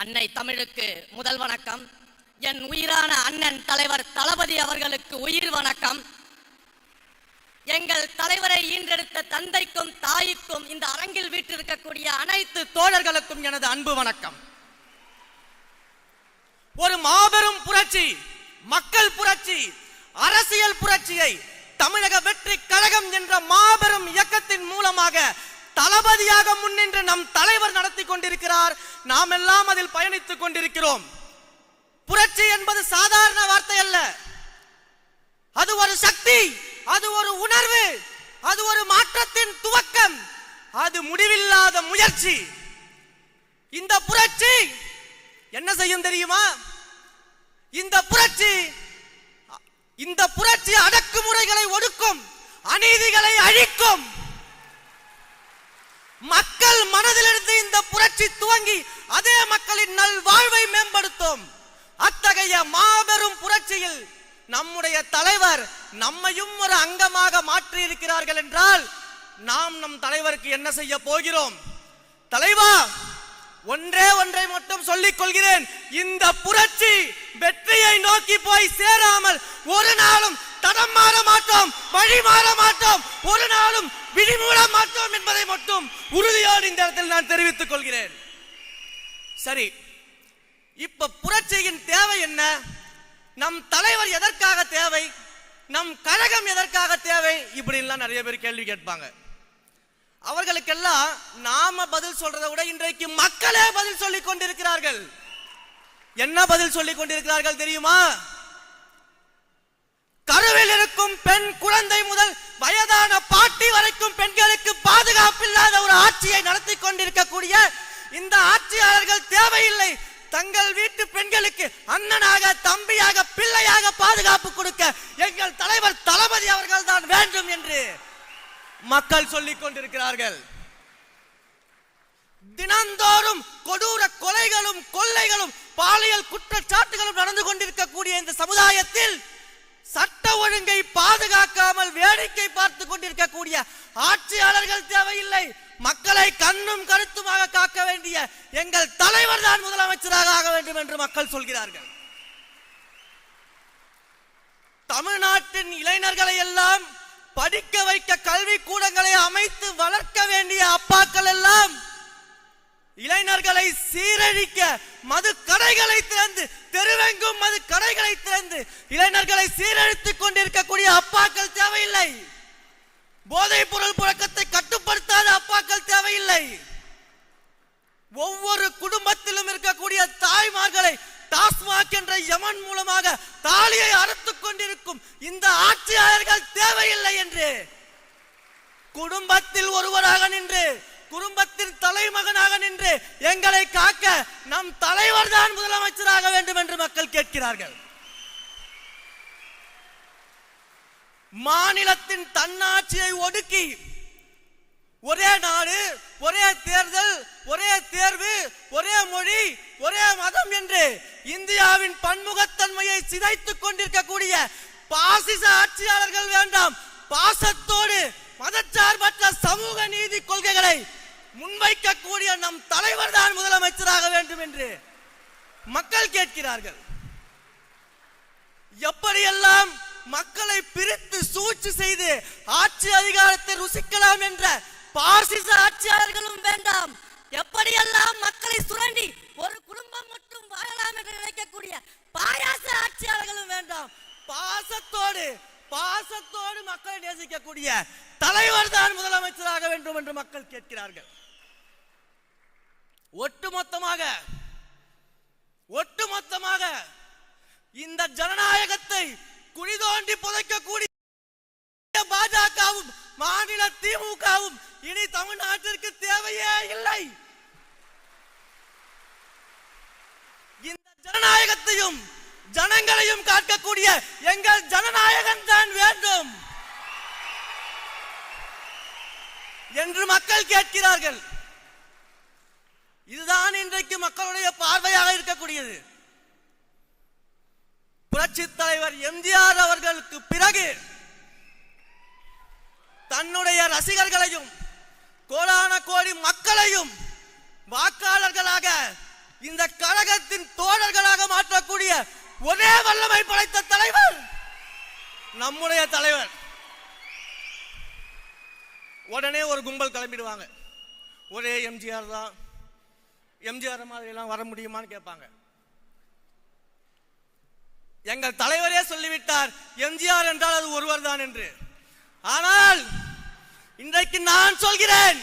அன்னை தமிழுக்கு முதல் வணக்கம். என் உயிரான அண்ணன் தலைவர் தளபதி அவர்களுக்கு உயிர் வணக்கம். எங்கள் தலைவரை ஈன்றெடுத்த தந்தைக்கும் தாய்க்கும் இந்த அரங்கில் வீற்றிருக்கக்கூடிய அனைத்து தோழர்களுக்கும் எனது அன்பு வணக்கம். ஒரு மாபெரும் புரட்சி, மக்கள் புரட்சி, அரசியல் புரட்சியை தமிழக வெற்றி கழகம் என்ற மாபெரும் இயக்கத்தின் மூலமாக தளபதியாக முன்னின்று நம் தலைவர் நடத்தி கொண்டிருக்கிறார். நாம் எல்லாம் அதில் பயணித்துக் கொண்டிருக்கிறோம். புரட்சி என்பது சாதாரண வார்த்தை அல்ல. அது ஒரு சக்தி, அது ஒரு உணர்வு, அது ஒரு மாற்றத்தின் துவக்கம், அது முடிவில்லாத முயற்சி. இந்த புரட்சி என்ன செய்யும் தெரியுமா? இந்த புரட்சி அடக்குமுறைகளை ஒடுக்கும், அநீதிகளை அழிக்கும். மக்கள் மனதிலிருந்து இந்த புரட்சி துவங்கி அதே மக்களின் நல் வாழ்வை மேம்படுத்தும். அத்தகைய மாபெரும் புரட்சியில் நம்முடைய தலைவர் நம்மையும் ஒரு அங்கமாக மாற்றி இருக்கிறார்கள் என்றால் நாம் நம் தலைவருக்கு என்ன செய்ய போகிறோம்? தலைவா, ஒன்றை மட்டும் சொல்லிக் கொள்கிறேன். இந்த புரட்சி வெற்றியை நோக்கி போய் சேராமல் ஒரு நாளும் தடம் மாற மாட்டோம், வழி மாற மாட்டோம், ஒரு நாளும் விழிமூட மாட்டோம் என்பதை மட்டும் உறுதியோடு இந்த இடத்தில் நான் தெரிவித்துக் கொள்கிறேன். சரி, இப்ப புரட்சியின் தேவை என்ன? நம் தலைவர் எதற்காக தேவை? நம் கழகம் எதற்காக தேவை? இப்படி எல்லாம் நிறைய பேர் கேள்வி கேட்பாங்க. அவர்களுக்கெல்லாம் நாம பதில் சொல்றதை விட இன்றைக்கு மக்களே பதில் சொல்லிக் கொண்டிருக்கிறார்கள். என்ன பதில் சொல்லிக் கொண்டிருக்கிறார்கள் தெரியுமா? கருவில் இருக்கும் பெண் குழந்தை முதல் வயதான பாட்டி வரைக்கும் பெண்களுக்கு பாதுகாப்பு இல்லாத ஒரு ஆட்சியை நடத்தி கொண்டிருக்கக்கூடிய இந்த ஆட்சியாளர்கள் தேவையில்லை. தங்கள் வீட்டு பெண்களுக்கு அண்ணனாக, தம்பியாக, பிள்ளையாக பாதுகாப்பு கொடுக்க எங்கள் தலைவர் தளபதி அவர்கள் தான் வேண்டும் என்று மக்கள் சொல்லிக் கொண்டிருக்கிறார்கள். தினந்தோறும் கொடூர கொலைகளும் கொள்ளைகளும் பாலியல் குற்றச்சாட்டுகளும் நடந்து கொண்டிருக்கக்கூடிய இந்த சமுதாயத்தில் சட்ட ஒழுங்கை பாதுகாக்காமல் வேடிக்கை பார்த்துக் கொண்டிருக்கக்கூடிய ஆட்சியாளர்கள் தேவையில்லை. மக்களை கண்ணும் கருத்துமாக காக்க வேண்டிய எங்கள் தலைவர் தான் முதலமைச்சராக ஆக வேண்டும் என்று மக்கள் சொல்கிறார்கள். தமிழ்நாட்டின் இளைஞர்களை எல்லாம் படிக்க வைக்க கல்வி கூடங்களை அமைத்து வளர்க்க வேண்டிய அப்பாக்கள் எல்லாம் இளைஞர்களை சீரழிக்க மது கடைகளை திறந்து, தெருவெங்கும் மது கடைகளை திறந்து இளைஞர்களை சீரழித்துக் கொண்டிருக்கக்கூடிய அப்பாக்கள் தேவையில்லை. போதைப் பொருள் புழக்கத்தை கட்டுப்படுத்தாத அப்பாக்கள் தேவையில்லை. ஒவ்வொரு குடும்பத்திலும் இருக்கக்கூடிய தாய்மார்களை டாஸ்மாக் என்ற யமன் மூலமாக தாலியை அறுத்துக் கொண்டிருக்கும் இந்த ஆட்சியாளர்கள் தேவையில்லை என்று குடும்பத்தில் ஒருவராக நின்று, குடும்பத்தின் தலைமகனாக நின்று எங்களை காக்க நம் தலைவர் தான் முதலமைச்சராக வேண்டும் என்று மக்கள் கேட்கிறார்கள். மாநிலத்தின் தன்னாட்சியை ஒடுக்கி ஒரே நாடு, ஒரே தேர்தல், ஒரே தேர்வு, ஒரே மொழி, ஒரே மதம் என்று இந்தியாவின் பன்முகத்தன்மையை சிதைத்துக் கொண்டிருக்கக்கூடிய பாசிச ஆட்சியாளர்கள் வேண்டாம். பாசத்தோடு மதச்சார்பற்ற சமூக நீதி கொள்கைகளை முன்வைக்கக்கூடிய நம் தலைவர் தான் முதலமைச்சராக வேண்டும் என்று மக்கள் கேட்கிறார்கள். எப்படியெல்லாம் மக்களை பிரித்து சூழ்ச்சி செய்து ஆட்சி அதிகாரத்தை ருசிக்கலாம் என்ற பாசிச ஆட்சியாளர்களும் வேண்டாம். எப்படியெல்லாம் மக்களை சுரண்டி ஒரு குடும்பம் மட்டும் வாழலாம் என்று நினைக்கக்கூடிய பாயாச ஆட்சியாளர்களும் வேண்டாம். பாசத்தோடு மக்களை நேசிக்கக்கூடிய தலைவர் தான் முதலமைச்சராக வேண்டும் என்று மக்கள் கேட்கிறார்கள். ஒட்டுமொத்தமாக இந்த ஜனநாயகத்தை குழி தோண்டி புதைக்கக்கூடிய பாஜகவும் மாநில திமுகவும் இனி தமிழ்நாட்டிற்கு தேவையே இல்லை. இந்த ஜனநாயகத்தையும் ஜனங்களையும் காக்கக்கூடிய எங்கள் ஜனநாயகன் தான் வேண்டும் என்று மக்கள் கேட்கிறார்கள். இதுதான் இன்றைக்கு மக்களுடைய பார்வையாக இருக்கக்கூடியது. புரட்சி தலைவர் எம்ஜிஆர் அவர்களுக்கு பிறகு தன்னுடைய ரசிகர்களையும் கோடான கோடி மக்களையும் வாக்காளர்களாக இந்த கழகத்தின் தோழர்களாக மாற்றக்கூடிய ஒரே வல்லமை படைத்த தலைவர் நம்முடைய தலைவர். உடனே ஒரு கும்பல் கிளம்பிடுவாங்க. ஒரே எம்ஜிஆர் தான், எம்ஜிஆர் மாதிரி எல்லாம் வர முடியுமான்னு கேட்பாங்க. எங்கள் தலைவரே சொல்லிவிட்டார் எம்ஜிஆர் என்றால் அது ஒருவர் தான் என்று. ஆனால் இன்றைக்கு நான் சொல்கிறேன்,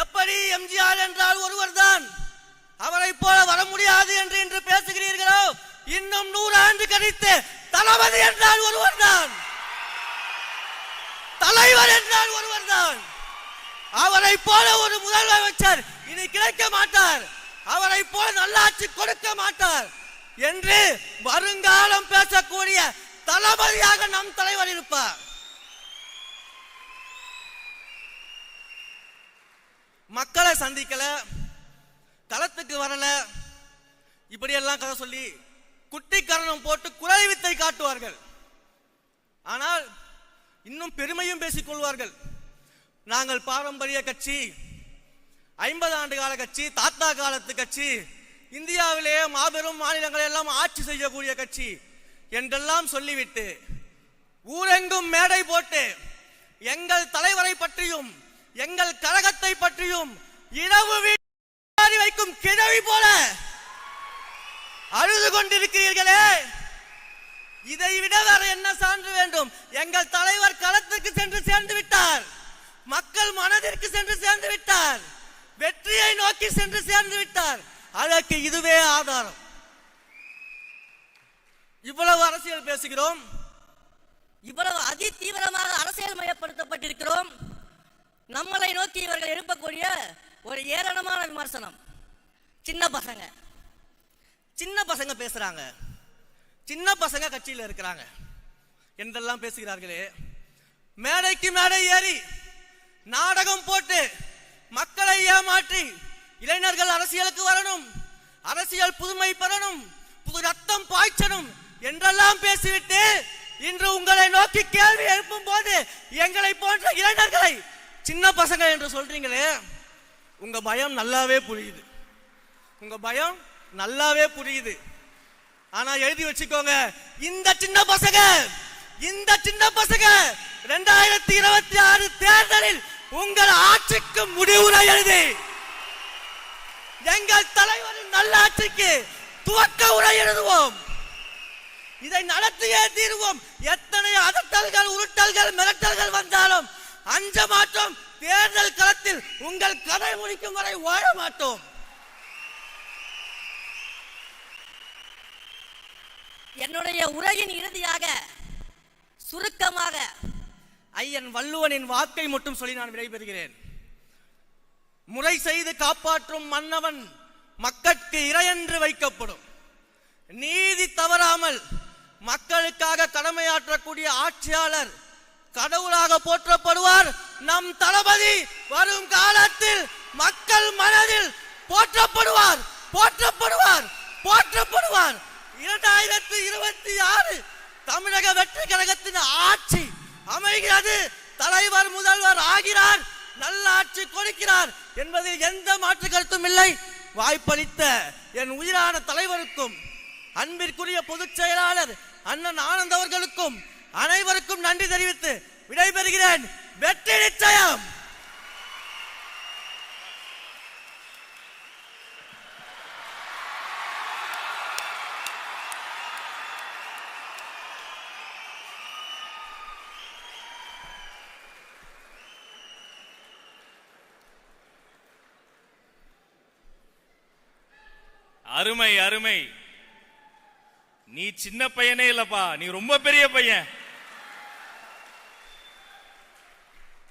எப்படி எம்ஜிஆர் என்றால் ஒருவர் தான், அவரை போல வர முடியாது என்று இன்று பேசுகிறீர்களோ, இன்னும் 100 ஆண்டு கழித்து தளபதி என்றால் ஒருவர் தான், தலைவர் என்றால் ஒருவர் தான். அவரை போல ஒரு முதலமைச்சர் இனி கிடைக்க மாட்டார், அவரை போல நல்லாட்சி கொடுக்க மாட்டார் என்று வருங்காலம் பேசக்கூடிய தளபதியாக நம் தலைவர் இருப்பார். மக்களை சந்திக்கல, களத்துக்கு வரல, இப்படியெல்லாம் கதை சொல்லி குட்டி கரணம் போட்டு குறை வித்தை காட்டுவார்கள். ஆனால் இன்னும் பெருமையும் பேசிக் கொள்வார்கள். நாங்கள் பாரம்பரிய கட்சி, 50 ஆண்டு கால கட்சி, தாத்தா காலத்து கட்சி, இந்தியாவிலேயே மாபெரும் மாநிலங்களை எல்லாம் ஆட்சி செய்யக்கூடிய கட்சி என்றெல்லாம் சொல்லிவிட்டு ஊரெங்கும் மேடை போட்டு எங்கள் தலைவரை பற்றியும் எங்கள் கழகத்தை பற்றியும் இரவு வைக்கும் கிழவி போல அழுது கொண்டிருக்கிறீர்களே, இதை விட வேற என்ன சான்று வேண்டும்? எங்கள் தலைவர் களத்துக்கு சென்று சேர்ந்து விட்டார், மக்கள் மனதிற்கு சென்று சேர்ந்து விட்டார், வெற்றியை நோக்கி சென்று சேர்ந்து விட்டார். அதற்கு இதுவே ஆதாரம். இவ்வளவு அரசியல் பேசுகிறோம், இவ்வளவு அதி தீவிரமாக அரசியல் மயப்படுத்தப்பட்டிருக்கிறோம். நம்மளை நோக்கி இவர்கள் எழுப்பக்கூடிய ஒரு ஏளனமான விமர்சனம். சின்ன பசங்க பேசுறாங்க, சின்ன பசங்க கட்சியில் இருக்கிறாங்க என்றெல்லாம் பேசுகிறார்களே. மேடைக்கு மேடை ஏறி நாடகம் போட்டு மக்களை ஏமாற்றி இளைஞர்கள் அரசியலுக்கு வரணும், அரசியல் புதுமை பெறணும், புது ரத்தம் பாய்ச்சணும் என்றெல்லாம் பேசிவிட்டு இன்று உங்களை நோக்கி கேள்வி எழுப்பும் போது எங்களை போன்ற இளைஞர்களை சின்ன பசங்க என்று சொல்றீங்களே, உங்க பயம் நல்லாவே புரியுது, உங்க பயம் நல்லாவே புரியுது. ஆனா எழுதி வச்சுக்கோங்க, இந்த சின்ன பசங்க 2026 தேர்தலில் உங்கள் ஆட்சிக்கு முடிவுரை எழுதி எங்கள் தலைவரின் நல்லாட்சிக்கு துவக்க உரை எழுதுவோம். இதை நடத்தியே தீர்வோம். எத்தனை அதட்டல்கள், உருட்டல்கள், மிரட்டல்கள் வந்தாலும் அஞ்ச மாட்டோம். தேர்தல் களத்தில் உங்கள் கதை முடிக்கும் வரை ஓட மாட்டோம். என்னுடைய உரையின் இறுதியாக சுருக்கமாக ஐயன் வள்ளுவனின் வாக்கை மட்டும் சொல்லி நான் விடைபெறுகிறேன். முறை செய்து காப்பாற்றும் மன்னவன் மக்களுக்கு இறையென்று வைக்கப்படும். நீதி தவறாமல் மக்களுக்காக கடமையாற்றக்கூடிய ஆட்சியாளர் கடவுளாக போற்றப்படுவார். நம் தளபதி வரும் காலத்தில் மக்கள் மனதில் போற்றப்படுவார், போற்றப்படுவார், போற்றப்படுவார். 2026 தமிழக வெற்றி கழகத்தின் ஆட்சி அமைகிறது. தலைவர் முதல்வர் ஆகிறார், நல்ல ஆட்சி கொடுக்கிறார் என்பதில் எந்த மாற்று கருத்தும் இல்லை. வாய்ப்பளித்த என் உயிரான தலைவருக்கும் அன்பிற்குரிய பொதுச் செயலாளர் அண்ணன் ஆனந்த் அவர்களுக்கும் அனைவருக்கும் நன்றி தெரிவித்து விடைபெறுகிறேன். வெற்றி நிச்சயம். அருமை அருமை. நீ சின்ன பையனே இல்லப்பா, நீ ரொம்ப பெரிய பையன்.